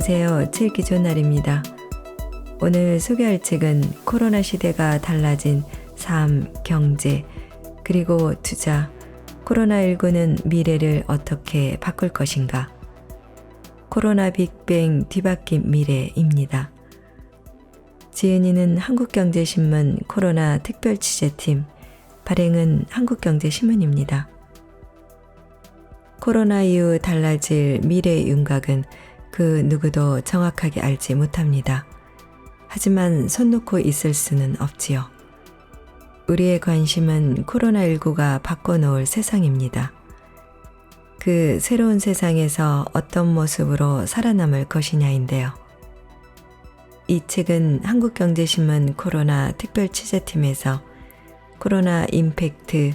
안녕하세요. 책 읽기 좋은 날입니다. 오늘 소개할 책은 코로나 시대가 달라진 삶, 경제, 그리고 투자, 코로나19는 미래를 어떻게 바꿀 것인가? 코로나 빅뱅 뒤바뀐 미래입니다. 지은이는 한국경제신문 코로나 특별취재팀, 발행은 한국경제신문입니다. 코로나 이후 달라질 미래의 윤곽은 그 누구도 정확하게 알지 못합니다. 하지만 손 놓고 있을 수는 없지요. 우리의 관심은 코로나19가 바꿔놓을 세상입니다. 그 새로운 세상에서 어떤 모습으로 살아남을 것이냐인데요. 이 책은 한국경제신문 코로나 특별취재팀에서 코로나 임팩트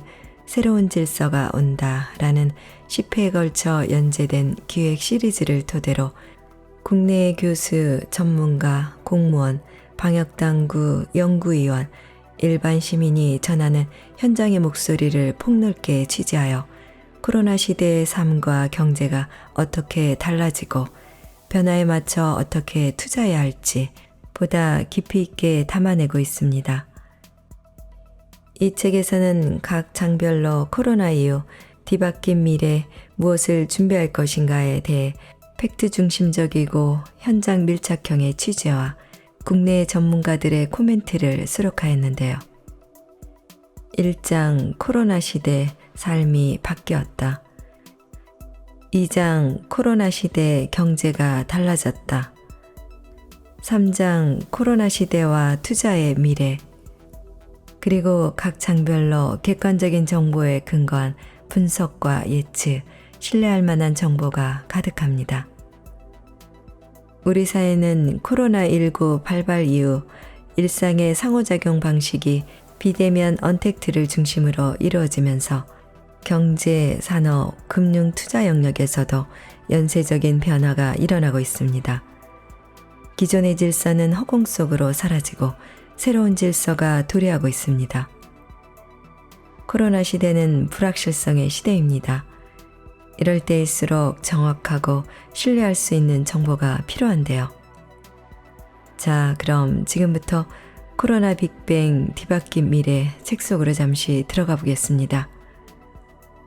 새로운 질서가 온다라는 10회에 걸쳐 연재된 기획 시리즈를 토대로 국내의 교수, 전문가, 공무원, 방역당국, 연구위원, 일반 시민이 전하는 현장의 목소리를 폭넓게 취재하여 코로나 시대의 삶과 경제가 어떻게 달라지고 변화에 맞춰 어떻게 투자해야 할지 보다 깊이 있게 담아내고 있습니다. 이 책에서는 각 장별로 코로나 이후 뒤바뀐 미래 무엇을 준비할 것인가에 대해 팩트 중심적이고 현장 밀착형의 취재와 국내 전문가들의 코멘트를 수록하였는데요. 1장 코로나 시대 삶이 바뀌었다. 2장 코로나 시대 경제가 달라졌다. 3장 코로나 시대와 투자의 미래. 그리고 각 장별로 객관적인 정보에 근거한 분석과 예측, 신뢰할 만한 정보가 가득합니다. 우리 사회는 코로나19 발발 이후 일상의 상호작용 방식이 비대면 언택트를 중심으로 이루어지면서 경제, 산업, 금융, 투자 영역에서도 연쇄적인 변화가 일어나고 있습니다. 기존의 질서는 허공 속으로 사라지고 새로운 질서가 도래하고 있습니다. 코로나 시대는 불확실성의 시대입니다. 이럴 때일수록 정확하고 신뢰할 수 있는 정보가 필요한데요. 자, 그럼 지금부터 코로나 빅뱅 뒤바뀐 미래 책 속으로 잠시 들어가 보겠습니다.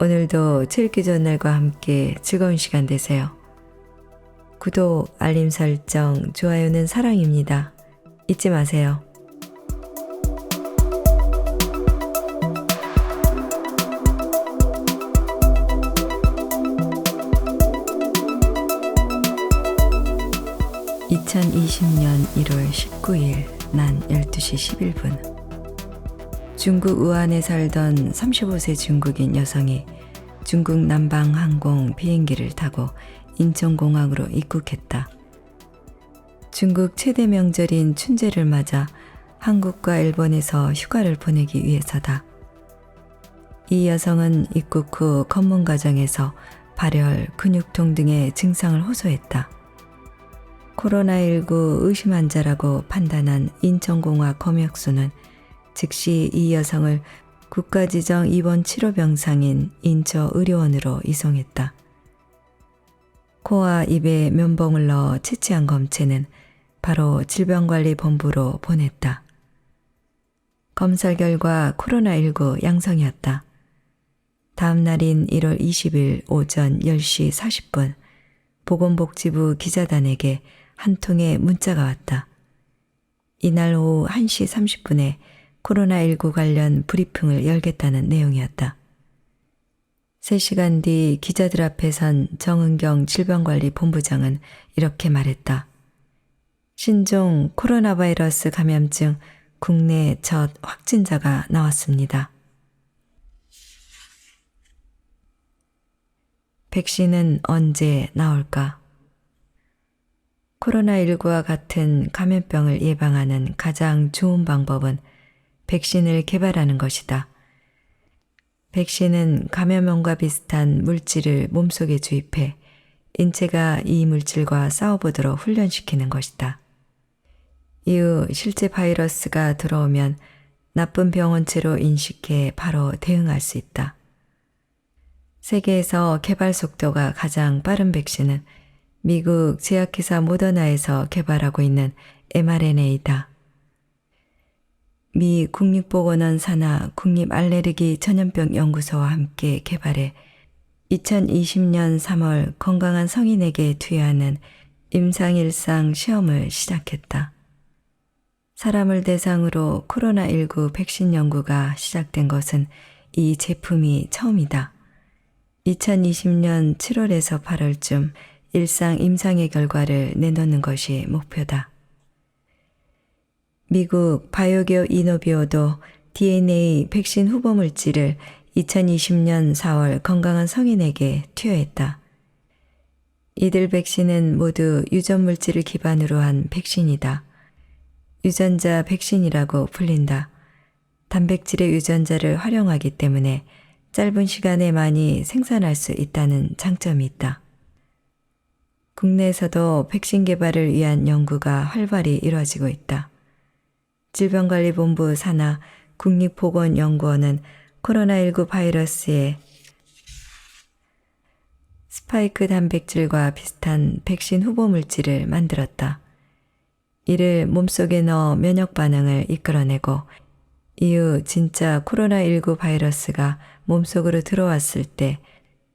오늘도 책 읽기 좋은 날과 함께 즐거운 시간 되세요. 구독, 알림 설정, 좋아요는 사랑입니다. 잊지 마세요. (2020년 1월 19일) 난 12시 11분 중국 우한에 살던 35세 중국인 여성이 중국 남방 항공 비행기를 타고 인천공항으로 입국했다. 중국 최대 명절인 춘제를 맞아 한국과 일본에서 휴가를 보내기 위해서다. 이 여성은 입국 후 검문 과정에서 발열, 근육통 등의 증상을 호소했다. 코로나19 의심 환자라고 판단한 인천공항 검역소는 즉시 이 여성을 국가지정 입원 치료병상인 인천의료원으로 이송했다. 코와 입에 면봉을 넣어 채취한 검체는 바로 질병관리본부로 보냈다. 검사 결과 코로나19 양성이었다. 다음 날인 1월 20일 오전 10시 40분 보건복지부 기자단에게 한 통의 문자가 왔다. 이날 오후 1시 30분에 코로나19 관련 브리핑을 열겠다는 내용이었다. 3시간 뒤 기자들 앞에 선 정은경 질병관리본부장은 이렇게 말했다. 신종 코로나 바이러스 감염증 국내 첫 확진자가 나왔습니다. 백신은 언제 나올까? 코로나19와 같은 감염병을 예방하는 가장 좋은 방법은 백신을 개발하는 것이다. 백신은 감염원과 비슷한 물질을 몸속에 주입해 인체가 이 물질과 싸워보도록 훈련시키는 것이다. 이후 실제 바이러스가 들어오면 나쁜 병원체로 인식해 바로 대응할 수 있다. 세계에서 개발 속도가 가장 빠른 백신은 미국 제약회사 모더나에서 개발하고 있는 mRNA다. 미 국립보건원 산하 국립알레르기 전염병 연구소와 함께 개발해 2020년 3월 건강한 성인에게 투여하는 임상일상 시험을 시작했다. 사람을 대상으로 코로나19 백신 연구가 시작된 것은 이 제품이 처음이다. 2020년 7월에서 8월쯤 일상 임상의 결과를 내놓는 것이 목표다. 미국 바이오기어 이노비오도 DNA 백신 후보 물질을 2020년 4월 건강한 성인에게 투여했다. 이들 백신은 모두 유전 물질을 기반으로 한 백신이다. 유전자 백신이라고 불린다. 단백질의 유전자를 활용하기 때문에 짧은 시간에 많이 생산할 수 있다는 장점이 있다. 국내에서도 백신 개발을 위한 연구가 활발히 이루어지고 있다. 질병관리본부 산하 국립보건연구원은 코로나19 바이러스의 스파이크 단백질과 비슷한 백신 후보 물질을 만들었다. 이를 몸속에 넣어 면역 반응을 이끌어내고 이후 진짜 코로나19 바이러스가 몸속으로 들어왔을 때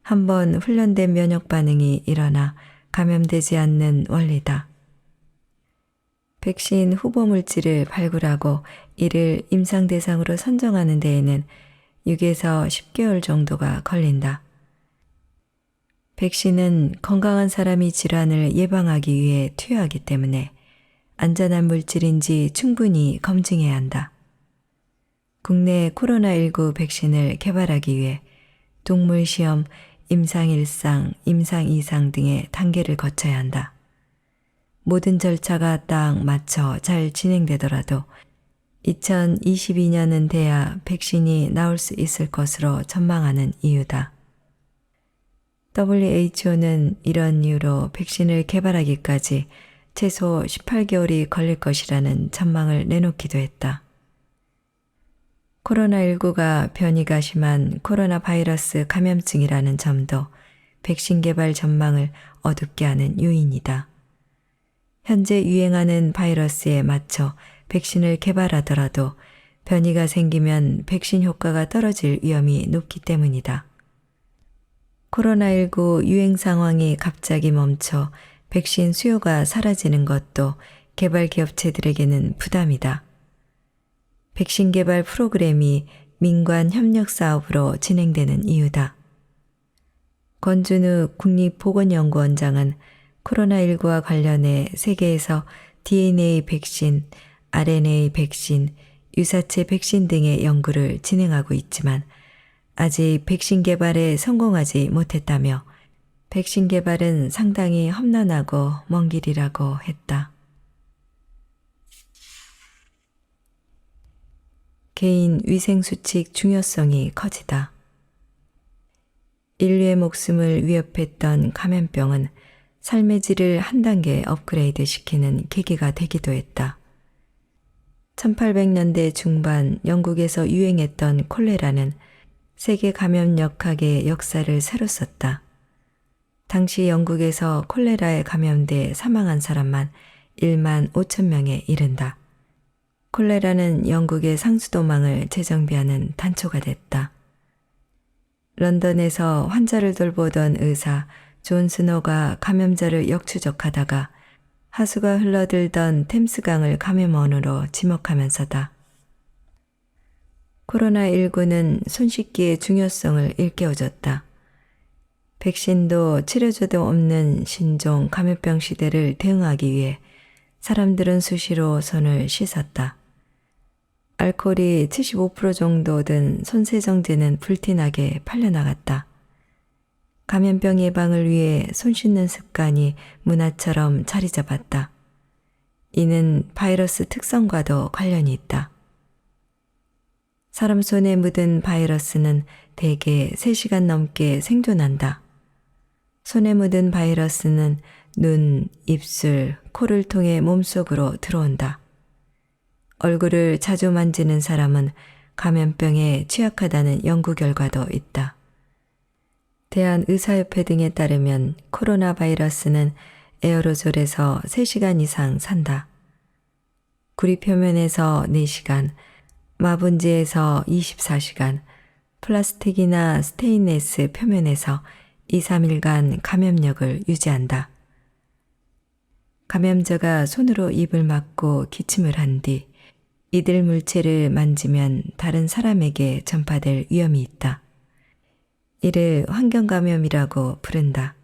한번 훈련된 면역 반응이 일어나 감염되지 않는 원리다. 백신 후보 물질을 발굴하고 이를 임상 대상으로 선정하는 데에는 6에서 10개월 정도가 걸린다. 백신은 건강한 사람이 질환을 예방하기 위해 투여하기 때문에 안전한 물질인지 충분히 검증해야 한다. 국내 코로나19 백신을 개발하기 위해 동물 시험, 임상 1상, 임상 2상 등의 단계를 거쳐야 한다. 모든 절차가 딱 맞춰 잘 진행되더라도 2022년은 돼야 백신이 나올 수 있을 것으로 전망하는 이유다. WHO는 이런 이유로 백신을 개발하기까지 최소 18개월이 걸릴 것이라는 전망을 내놓기도 했다. 코로나19가 변이가 심한 코로나 바이러스 감염증이라는 점도 백신 개발 전망을 어둡게 하는 요인이다. 현재 유행하는 바이러스에 맞춰 백신을 개발하더라도 변이가 생기면 백신 효과가 떨어질 위험이 높기 때문이다. 코로나19 유행 상황이 갑자기 멈춰 백신 수요가 사라지는 것도 개발 기업체들에게는 부담이다. 백신 개발 프로그램이 민관 협력 사업으로 진행되는 이유다. 권준우 국립보건연구원장은 코로나19와 관련해 세계에서 DNA 백신, RNA 백신, 유사체 백신 등의 연구를 진행하고 있지만 아직 백신 개발에 성공하지 못했다며 백신 개발은 상당히 험난하고 먼 길이라고 했다. 개인 위생수칙 중요성이 커지다. 인류의 목숨을 위협했던 감염병은 삶의 질을 한 단계 업그레이드 시키는 계기가 되기도 했다. 1800년대 중반 영국에서 유행했던 콜레라는 세계 감염역학의 역사를 새로 썼다. 당시 영국에서 콜레라에 감염돼 사망한 사람만 1만 5천 명에 이른다. 콜레라는 영국의 상수도망을 재정비하는 단초가 됐다. 런던에서 환자를 돌보던 의사 존 스노가 감염자를 역추적하다가 하수가 흘러들던 템스강을 감염원으로 지목하면서다. 코로나19는 손 씻기의 중요성을 일깨워줬다. 백신도 치료제도 없는 신종 감염병 시대를 대응하기 위해 사람들은 수시로 손을 씻었다. 알코올이 75% 정도 든 손세정제는 불티나게 팔려나갔다. 감염병 예방을 위해 손 씻는 습관이 문화처럼 자리 잡았다. 이는 바이러스 특성과도 관련이 있다. 사람 손에 묻은 바이러스는 대개 3시간 넘게 생존한다. 손에 묻은 바이러스는 눈, 입술, 코를 통해 몸속으로 들어온다. 얼굴을 자주 만지는 사람은 감염병에 취약하다는 연구 결과도 있다. 대한의사협회 등에 따르면 코로나 바이러스는 에어로졸에서 3시간 이상 산다. 구리 표면에서 4시간, 마분지에서 24시간, 플라스틱이나 스테인레스 표면에서 2, 3일간 감염력을 유지한다. 감염자가 손으로 입을 막고 기침을 한 뒤 이들 물체를 만지면 다른 사람에게 전파될 위험이 있다. 이를 환경감염이라고 부른다.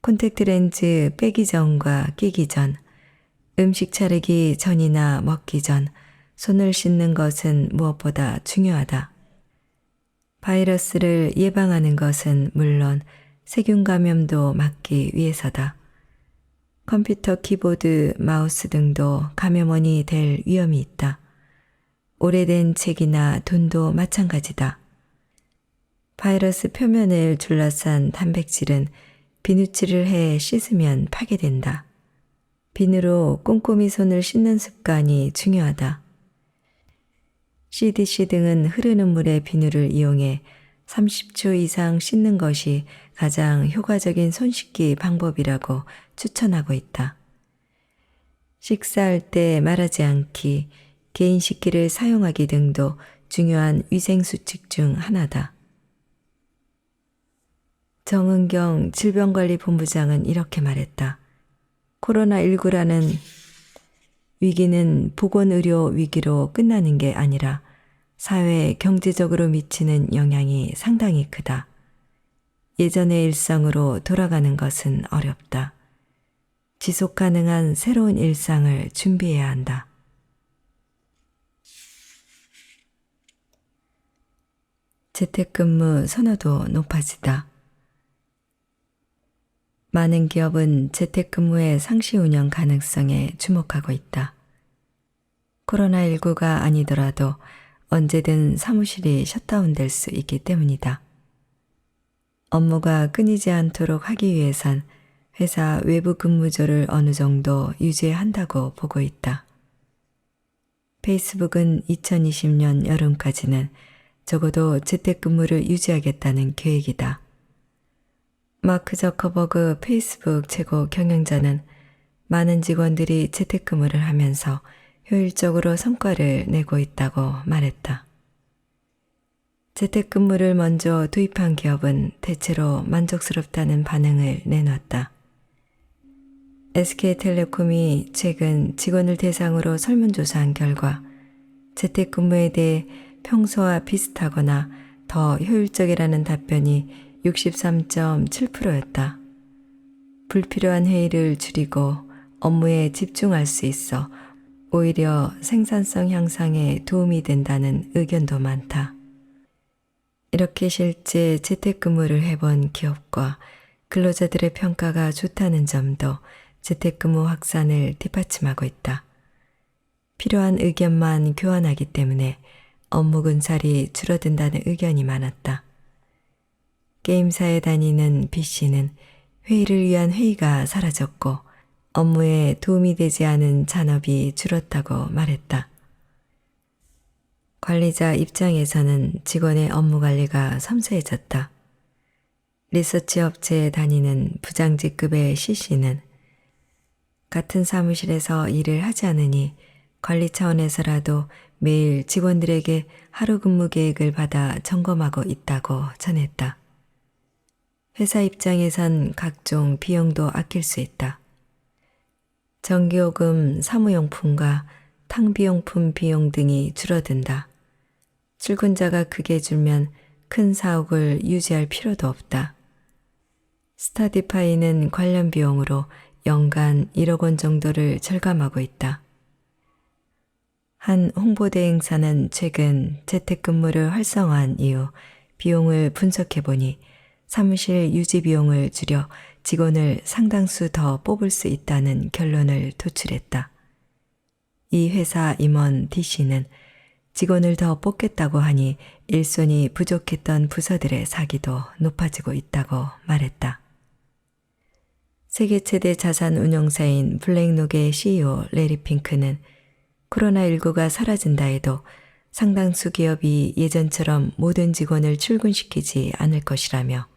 콘택트 렌즈 빼기 전과 끼기 전, 음식 차리기 전이나 먹기 전 손을 씻는 것은 무엇보다 중요하다. 바이러스를 예방하는 것은 물론 세균 감염도 막기 위해서다. 컴퓨터 키보드, 마우스 등도 감염원이 될 위험이 있다. 오래된 책이나 돈도 마찬가지다. 바이러스 표면을 둘러싼 단백질은 비누칠을 해 씻으면 파괴된다. 비누로 꼼꼼히 손을 씻는 습관이 중요하다. CDC 등은 흐르는 물에 비누를 이용해 30초 이상 씻는 것이 가장 효과적인 손 씻기 방법이라고 추천하고 있다. 식사할 때 말하지 않기, 개인 식기를 사용하기 등도 중요한 위생수칙 중 하나다. 정은경 질병관리본부장은 이렇게 말했다. 코로나19라는 위기는 보건의료 위기로 끝나는 게 아니라 사회 경제적으로 미치는 영향이 상당히 크다. 예전의 일상으로 돌아가는 것은 어렵다. 지속 가능한 새로운 일상을 준비해야 한다. 재택근무 선호도 높아지다. 많은 기업은 재택근무의 상시 운영 가능성에 주목하고 있다. 코로나19가 아니더라도 언제든 사무실이 셧다운될 수 있기 때문이다. 업무가 끊이지 않도록 하기 위해선 회사 외부 근무조를 어느 정도 유지해야 한다고 보고 있다. 페이스북은 2020년 여름까지는 적어도 재택근무를 유지하겠다는 계획이다. 마크 저커버그 페이스북 최고 경영자는 많은 직원들이 재택근무를 하면서 효율적으로 성과를 내고 있다고 말했다. 재택근무를 먼저 도입한 기업은 대체로 만족스럽다는 반응을 내놨다. SK텔레콤이 최근 직원을 대상으로 설문조사한 결과 재택근무에 대해 평소와 비슷하거나 더 효율적이라는 답변이 63.7%였다. 불필요한 회의를 줄이고 업무에 집중할 수 있어 오히려 생산성 향상에 도움이 된다는 의견도 많다. 이렇게 실제 재택근무를 해본 기업과 근로자들의 평가가 좋다는 점도 재택근무 확산을 뒷받침하고 있다. 필요한 의견만 교환하기 때문에 업무 분산이 줄어든다는 의견이 많았다. 게임사에 다니는 B씨는 회의를 위한 회의가 사라졌고 업무에 도움이 되지 않은 잔업이 줄었다고 말했다. 관리자 입장에서는 직원의 업무 관리가 섬세해졌다. 리서치 업체에 다니는 부장직급의 C씨는 같은 사무실에서 일을 하지 않으니 관리 차원에서라도 매일 직원들에게 하루 근무 계획을 받아 점검하고 있다고 전했다. 회사 입장에선 각종 비용도 아낄 수 있다. 전기요금, 사무용품과 탕비용품 비용 등이 줄어든다. 출근자가 크게 줄면 큰 사옥을 유지할 필요도 없다. 스타디파이는 관련 비용으로 연간 1억 원 정도를 절감하고 있다. 한 홍보대행사는 최근 재택근무를 활성화한 이후 비용을 분석해보니 사무실 유지 비용을 줄여 직원을 상당수 더 뽑을 수 있다는 결론을 도출했다. 이 회사 임원 D씨는 직원을 더 뽑겠다고 하니 일손이 부족했던 부서들의 사기도 높아지고 있다고 말했다. 세계 최대 자산 운용사인 블랙록의 CEO 레리 핑크는 코로나19가 사라진다 해도 상당수 기업이 예전처럼 모든 직원을 출근시키지 않을 것이라며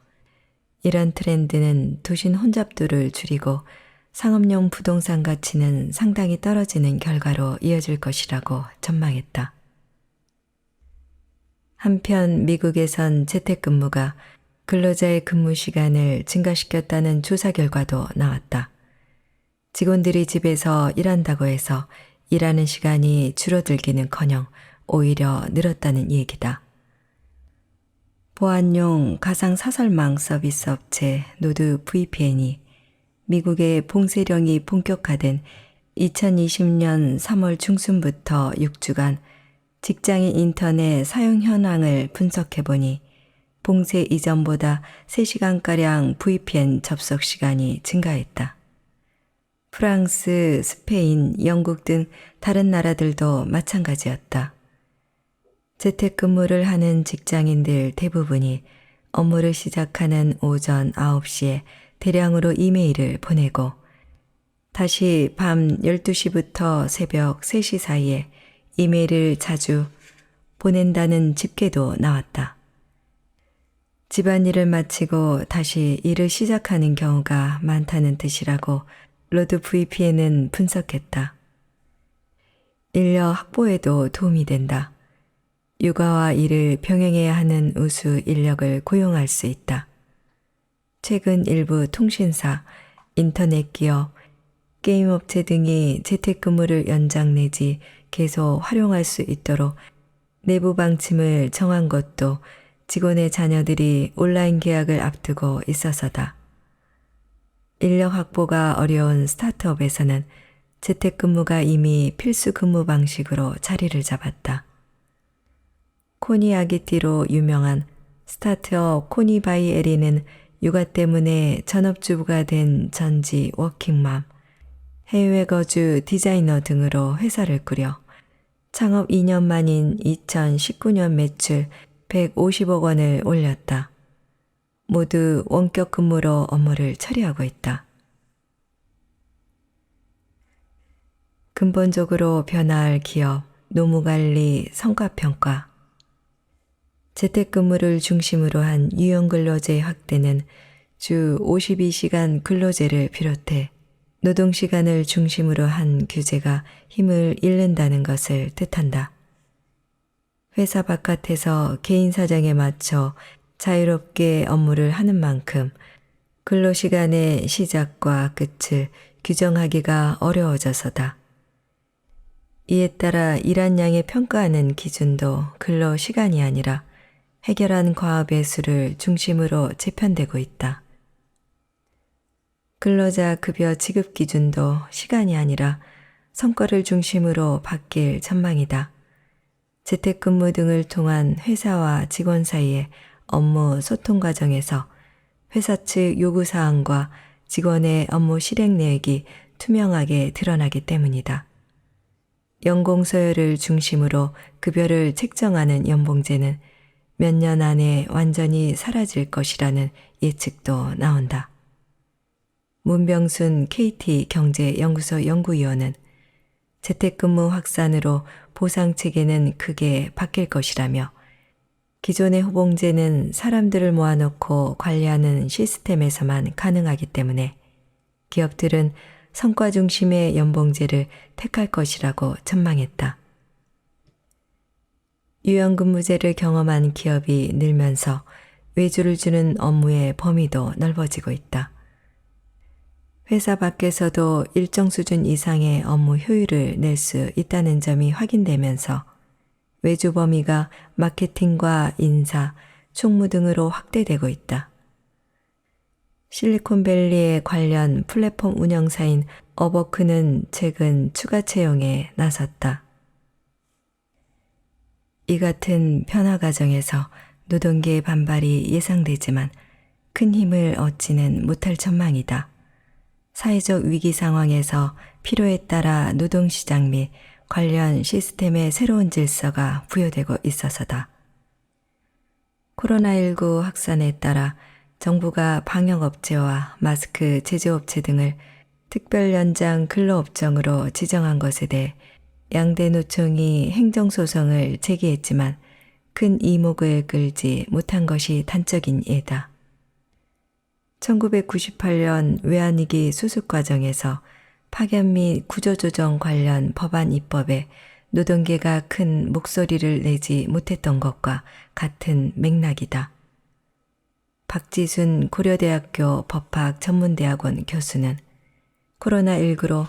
이런 트렌드는 도심 혼잡도를 줄이고 상업용 부동산 가치는 상당히 떨어지는 결과로 이어질 것이라고 전망했다. 한편 미국에선 재택근무가 근로자의 근무 시간을 증가시켰다는 조사 결과도 나왔다. 직원들이 집에서 일한다고 해서 일하는 시간이 줄어들기는커녕 오히려 늘었다는 얘기다. 보안용 가상사설망 서비스 업체 노드 VPN이 미국의 봉쇄령이 본격화된 2020년 3월 중순부터 6주간 직장인 인터넷 사용 현황을 분석해보니 봉쇄 이전보다 3시간가량 VPN 접속 시간이 증가했다. 프랑스, 스페인, 영국 등 다른 나라들도 마찬가지였다. 재택근무를 하는 직장인들 대부분이 업무를 시작하는 오전 9시에 대량으로 이메일을 보내고 다시 밤 12시부터 새벽 3시 사이에 이메일을 자주 보낸다는 집계도 나왔다. 집안일을 마치고 다시 일을 시작하는 경우가 많다는 뜻이라고 로드 VPN은 분석했다. 인력 확보에도 도움이 된다. 육아와 일을 병행해야 하는 우수 인력을 고용할 수 있다. 최근 일부 통신사, 인터넷 기업, 게임 업체 등이 재택근무를 연장 내지 계속 활용할 수 있도록 내부 방침을 정한 것도 직원의 자녀들이 온라인 계약을 앞두고 있어서다. 인력 확보가 어려운 스타트업에서는 재택근무가 이미 필수 근무 방식으로 자리를 잡았다. 코니 아기띠로 유명한 스타트업 코니바이 에리는 육아 때문에 전업주부가 된 전지 워킹맘, 해외 거주 디자이너 등으로 회사를 꾸려 창업 2년 만인 2019년 매출 150억 원을 올렸다. 모두 원격 근무로 업무를 처리하고 있다. 근본적으로 변화할 기업, 노무관리, 성과평가. 재택근무를 중심으로 한 유연근로제 확대는 주 52시간 근로제를 비롯해 노동시간을 중심으로 한 규제가 힘을 잃는다는 것을 뜻한다. 회사 바깥에서 개인 사정에 맞춰 자유롭게 업무를 하는 만큼 근로시간의 시작과 끝을 규정하기가 어려워져서다. 이에 따라 일한 양의 평가하는 기준도 근로시간이 아니라 해결한 과업의 수를 중심으로 재편되고 있다. 근로자 급여 지급 기준도 시간이 아니라 성과를 중심으로 바뀔 전망이다. 재택근무 등을 통한 회사와 직원 사이의 업무 소통 과정에서 회사 측 요구사항과 직원의 업무 실행 내역이 투명하게 드러나기 때문이다. 연공서열을 중심으로 급여를 책정하는 연봉제는 몇 년 안에 완전히 사라질 것이라는 예측도 나온다. 문병순 KT 경제연구소 연구위원은 재택근무 확산으로 보상체계는 크게 바뀔 것이라며 기존의 호봉제는 사람들을 모아놓고 관리하는 시스템에서만 가능하기 때문에 기업들은 성과 중심의 연봉제를 택할 것이라고 전망했다. 유연근무제를 경험한 기업이 늘면서 외주를 주는 업무의 범위도 넓어지고 있다. 회사 밖에서도 일정 수준 이상의 업무 효율을 낼 수 있다는 점이 확인되면서 외주 범위가 마케팅과 인사, 총무 등으로 확대되고 있다. 실리콘밸리의 관련 플랫폼 운영사인 어버크는 최근 추가 채용에 나섰다. 이 같은 변화 과정에서 노동계의 반발이 예상되지만 큰 힘을 얻지는 못할 전망이다. 사회적 위기 상황에서 필요에 따라 노동시장 및 관련 시스템의 새로운 질서가 부여되고 있어서다. 코로나19 확산에 따라 정부가 방역업체와 마스크 제조업체 등을 특별 연장 근로업종으로 지정한 것에 대해 양대 노총이 행정소송을 제기했지만 큰 이목을 끌지 못한 것이 단적인 예다. 1998년 외환위기 수습 과정에서 파견 및 구조조정 관련 법안 입법에 노동계가 큰 목소리를 내지 못했던 것과 같은 맥락이다. 박지순 고려대학교 법학전문대학원 교수는 코로나19로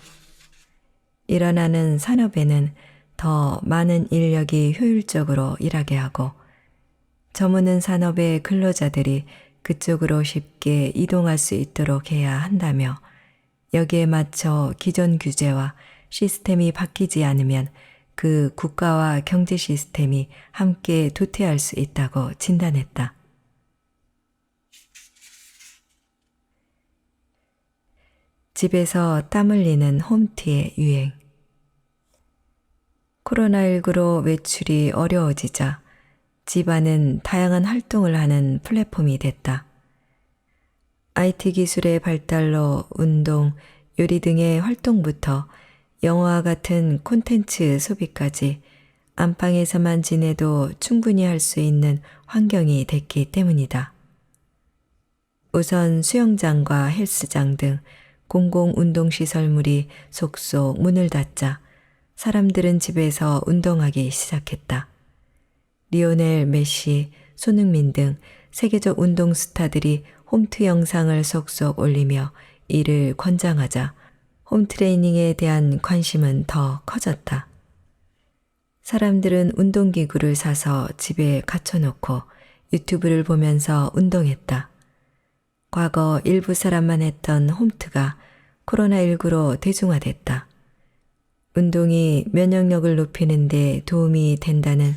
일어나는 산업에는 더 많은 인력이 효율적으로 일하게 하고 저무는 산업의 근로자들이 그쪽으로 쉽게 이동할 수 있도록 해야 한다며 여기에 맞춰 기존 규제와 시스템이 바뀌지 않으면 그 국가와 경제 시스템이 함께 도태할 수 있다고 진단했다. 집에서 땀 흘리는 홈트의 유행. 코로나19로 외출이 어려워지자 집안은 다양한 활동을 하는 플랫폼이 됐다. IT 기술의 발달로 운동, 요리 등의 활동부터 영화와 같은 콘텐츠 소비까지 안방에서만 지내도 충분히 할 수 있는 환경이 됐기 때문이다. 우선 수영장과 헬스장 등 공공운동시설물이 속속 문을 닫자 사람들은 집에서 운동하기 시작했다. 리오넬 메시, 손흥민 등 세계적 운동 스타들이 홈트 영상을 속속 올리며 이를 권장하자 홈트레이닝에 대한 관심은 더 커졌다. 사람들은 운동기구를 사서 집에 갖춰놓고 유튜브를 보면서 운동했다. 과거 일부 사람만 했던 홈트가 코로나19로 대중화됐다. 운동이 면역력을 높이는 데 도움이 된다는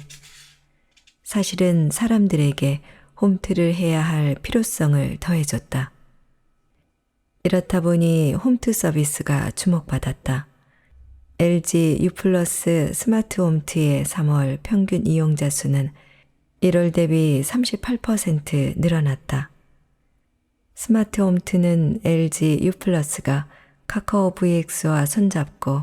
사실은 사람들에게 홈트를 해야 할 필요성을 더해줬다. 이렇다 보니 홈트 서비스가 주목받았다. LG U+ 스마트 홈트의 3월 평균 이용자 수는 1월 대비 38% 늘어났다. 스마트 홈트는 LG U+가 카카오 VX와 손잡고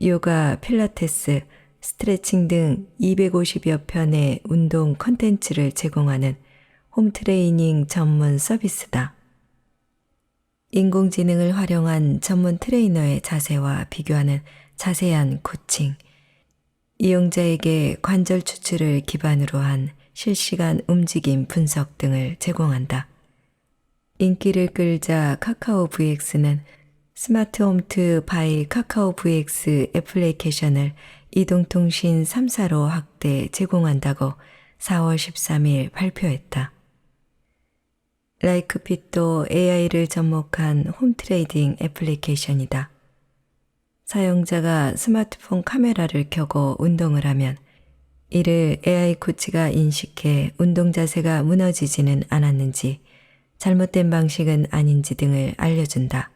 요가, 필라테스, 스트레칭 등 250여 편의 운동 콘텐츠를 제공하는 홈트레이닝 전문 서비스다. 인공지능을 활용한 전문 트레이너의 자세와 비교하는 자세한 코칭, 이용자에게 관절 추출을 기반으로 한 실시간 움직임 분석 등을 제공한다. 인기를 끌자 카카오 VX는 스마트 홈트 바이 카카오 VX 애플리케이션을 이동통신 3사로 확대 제공한다고 4월 13일 발표했다. 라이크핏도 AI를 접목한 홈트레이딩 애플리케이션이다. 사용자가 스마트폰 카메라를 켜고 운동을 하면 이를 AI 코치가 인식해 운동 자세가 무너지지는 않았는지 잘못된 방식은 아닌지 등을 알려준다.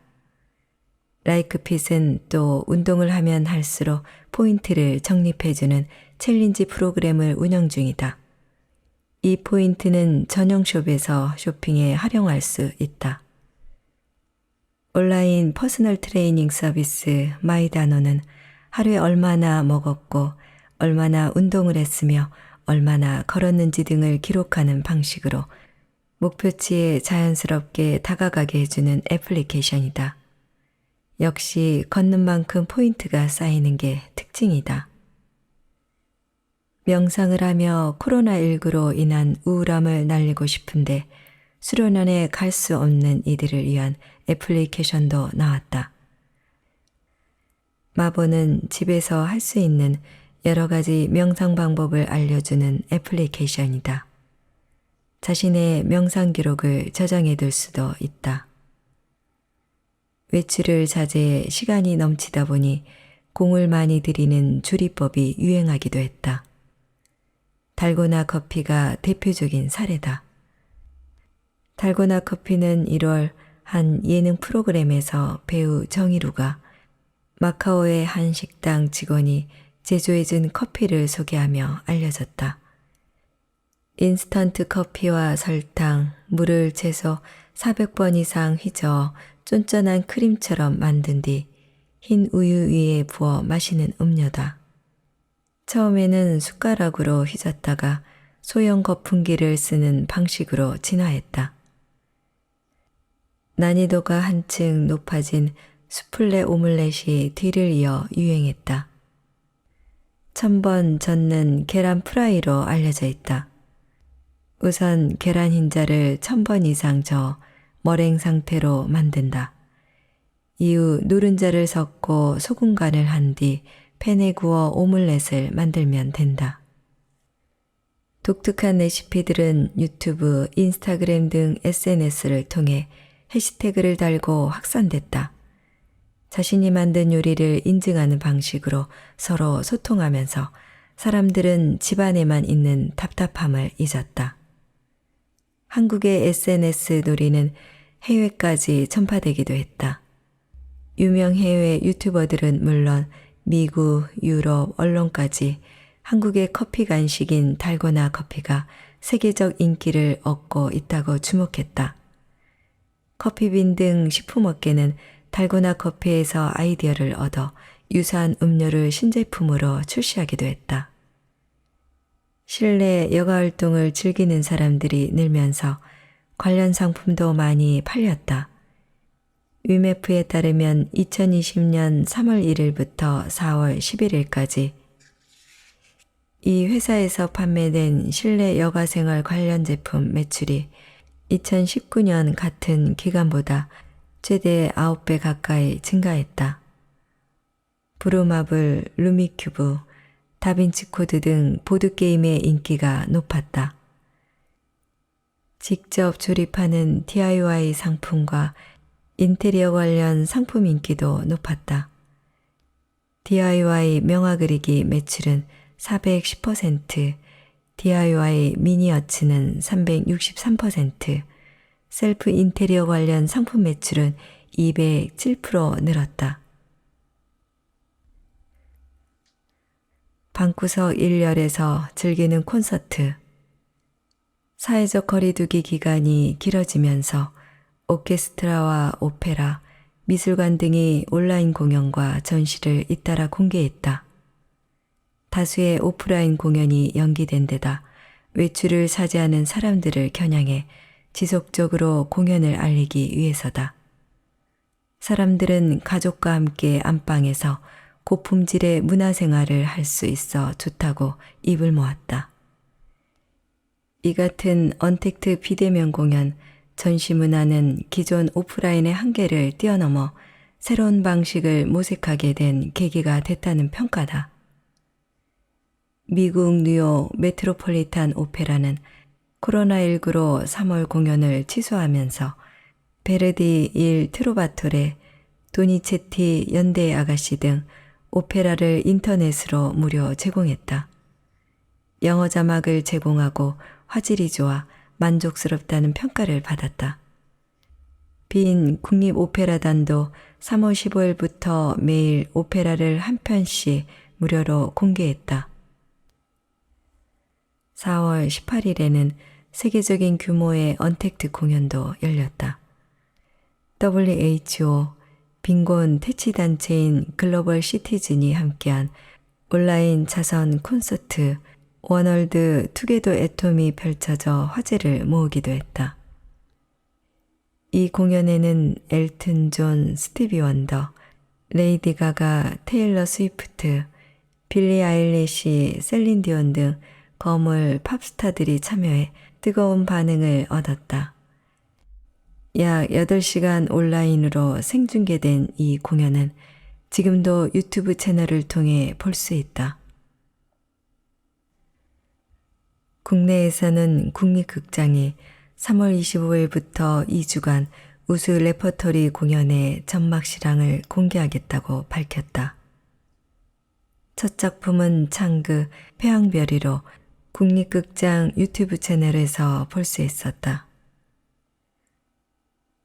라이크핏은 또 운동을 하면 할수록 포인트를 적립해주는 챌린지 프로그램을 운영 중이다. 이 포인트는 전용 숍에서 쇼핑에 활용할 수 있다. 온라인 퍼스널 트레이닝 서비스 마이다노는 하루에 얼마나 먹었고 얼마나 운동을 했으며 얼마나 걸었는지 등을 기록하는 방식으로 목표치에 자연스럽게 다가가게 해주는 애플리케이션이다. 역시 걷는 만큼 포인트가 쌓이는 게 특징이다. 명상을 하며 코로나19로 인한 우울함을 날리고 싶은데 수련원에 갈 수 없는 이들을 위한 애플리케이션도 나왔다. 마보는 집에서 할 수 있는 여러 가지 명상 방법을 알려주는 애플리케이션이다. 자신의 명상 기록을 저장해둘 수도 있다. 외출을 자제해 시간이 넘치다 보니 공을 많이 들이는 조리법이 유행하기도 했다. 달고나 커피가 대표적인 사례다. 달고나 커피는 1월 한 예능 프로그램에서 배우 정희루가 마카오의 한 식당 직원이 제조해준 커피를 소개하며 알려졌다. 인스턴트 커피와 설탕, 물을 최소 400번 이상 휘저어 쫀쫀한 크림처럼 만든 뒤 흰 우유 위에 부어 마시는 음료다. 처음에는 숟가락으로 휘젓다가 소형 거품기를 쓰는 방식으로 진화했다. 난이도가 한층 높아진 수플레 오믈렛이 뒤를 이어 유행했다. 1000번 젓는 계란 프라이로 알려져 있다. 우선 계란 흰자를 1000번 이상 저어 머랭 상태로 만든다. 이후 노른자를 섞고 소금 간을 한 뒤 팬에 구워 오믈렛을 만들면 된다. 독특한 레시피들은 유튜브, 인스타그램 등 SNS를 통해 해시태그를 달고 확산됐다. 자신이 만든 요리를 인증하는 방식으로 서로 소통하면서 사람들은 집안에만 있는 답답함을 잊었다. 한국의 SNS 놀이는 해외까지 전파되기도 했다. 유명 해외 유튜버들은 물론 미국, 유럽, 언론까지 한국의 커피 간식인 달고나 커피가 세계적 인기를 얻고 있다고 주목했다. 커피빈 등 식품업계는 달고나 커피에서 아이디어를 얻어 유사한 음료를 신제품으로 출시하기도 했다. 실내 여가활동을 즐기는 사람들이 늘면서 관련 상품도 많이 팔렸다. 위메프에 따르면 2020년 3월 1일부터 4월 11일까지 이 회사에서 판매된 실내 여가생활 관련 제품 매출이 2019년 같은 기간보다 최대 9배 가까이 증가했다. 브루마블, 루미큐브, 다빈치 코드 등 보드게임의 인기가 높았다. 직접 조립하는 DIY 상품과 인테리어 관련 상품 인기도 높았다. DIY 명화 그리기 매출은 410%, DIY 미니어츠는 363%, 셀프 인테리어 관련 상품 매출은 207% 늘었다. 방구석 일렬에서 즐기는 콘서트. 사회적 거리두기 기간이 길어지면서 오케스트라와 오페라, 미술관 등이 온라인 공연과 전시를 잇따라 공개했다. 다수의 오프라인 공연이 연기된 데다 외출을 차지하는 사람들을 겨냥해 지속적으로 공연을 알리기 위해서다. 사람들은 가족과 함께 안방에서 고품질의 문화생활을 할 수 있어 좋다고 입을 모았다. 이 같은 언택트 비대면 공연, 전시 문화는 기존 오프라인의 한계를 뛰어넘어 새로운 방식을 모색하게 된 계기가 됐다는 평가다. 미국 뉴욕 메트로폴리탄 오페라는 코로나19로 3월 공연을 취소하면서 베르디 일 트로바토레, 도니체티 연대 아가씨 등 오페라를 인터넷으로 무료 제공했다. 영어 자막을 제공하고 화질이 좋아 만족스럽다는 평가를 받았다. 빈 국립오페라단도 3월 15일부터 매일 오페라를 한 편씩 무료로 공개했다. 4월 18일에는 세계적인 규모의 언택트 공연도 열렸다. WHO, 빈곤 퇴치단체인 글로벌 시티즌이 함께한 온라인 자선 콘서트 원월드 투게더 애톰이 펼쳐져 화제를 모으기도 했다. 이 공연에는 엘튼 존, 스티비 원더, 레이디 가가, 테일러 스위프트, 빌리 아일리시, 셀린 디온 등 거물 팝스타들이 참여해 뜨거운 반응을 얻었다. 약 8시간 온라인으로 생중계된 이 공연은 지금도 유튜브 채널을 통해 볼 수 있다. 국내에서는 국립극장이 3월 25일부터 2주간 우수 레퍼토리 공연의 전막 실황을 공개하겠다고 밝혔다. 첫 작품은 창그, 태양별이로 국립극장 유튜브 채널에서 볼 수 있었다.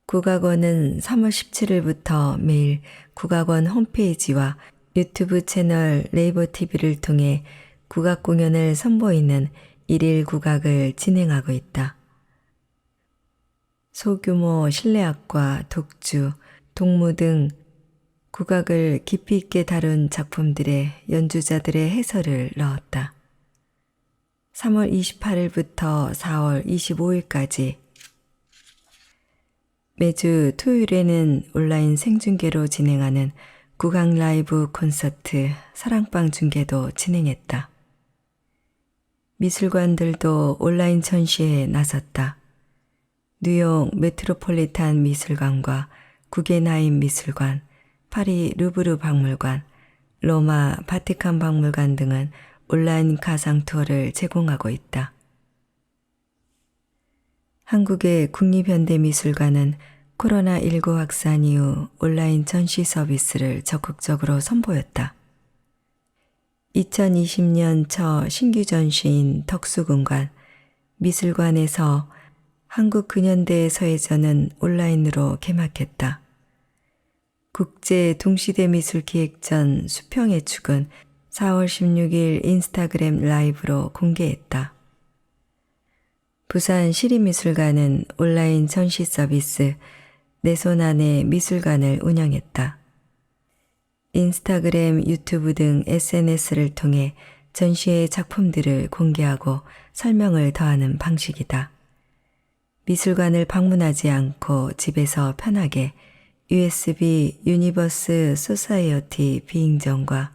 국악원은 3월 17일부터 매일 국악원 홈페이지와 유튜브 채널 네이버 TV를 통해 국악 공연을 선보이는 일일 국악을 진행하고 있다. 소규모 실내악과 독주, 동무 등 국악을 깊이 있게 다룬 작품들의 연주자들의 해설을 넣었다. 3월 28일부터 4월 25일까지 매주 토요일에는 온라인 생중계로 진행하는 국악 라이브 콘서트 사랑방 중계도 진행했다. 미술관들도 온라인 전시에 나섰다. 뉴욕 메트로폴리탄 미술관과 구겐하임 미술관, 파리 루브르 박물관, 로마 바티칸 박물관 등은 온라인 가상 투어를 제공하고 있다. 한국의 국립현대미술관은 코로나19 확산 이후 온라인 전시 서비스를 적극적으로 선보였다. 2020년 첫 신규 전시인 덕수궁관, 미술관에서 한국 근현대 서예전은 온라인으로 개막했다. 국제 동시대 미술 기획전 수평의 축은 4월 16일 인스타그램 라이브로 공개했다. 부산 시립미술관은 온라인 전시 서비스 내 손 안에 미술관을 운영했다. 인스타그램, 유튜브 등 SNS를 통해 전시의 작품들을 공개하고 설명을 더하는 방식이다. 미술관을 방문하지 않고 집에서 편하게 USB 유니버스 소사이어티 비잉전과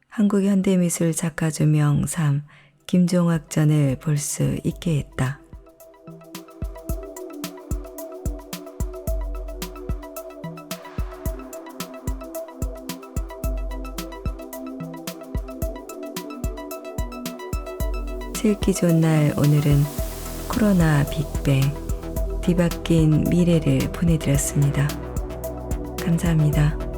한국현대미술 작가조명 3 김종학전을 볼 수 있게 했다. 읽기 좋은 날 오늘은 코로나 빅뱅 뒤바뀐 미래를 보내드렸습니다. 감사합니다.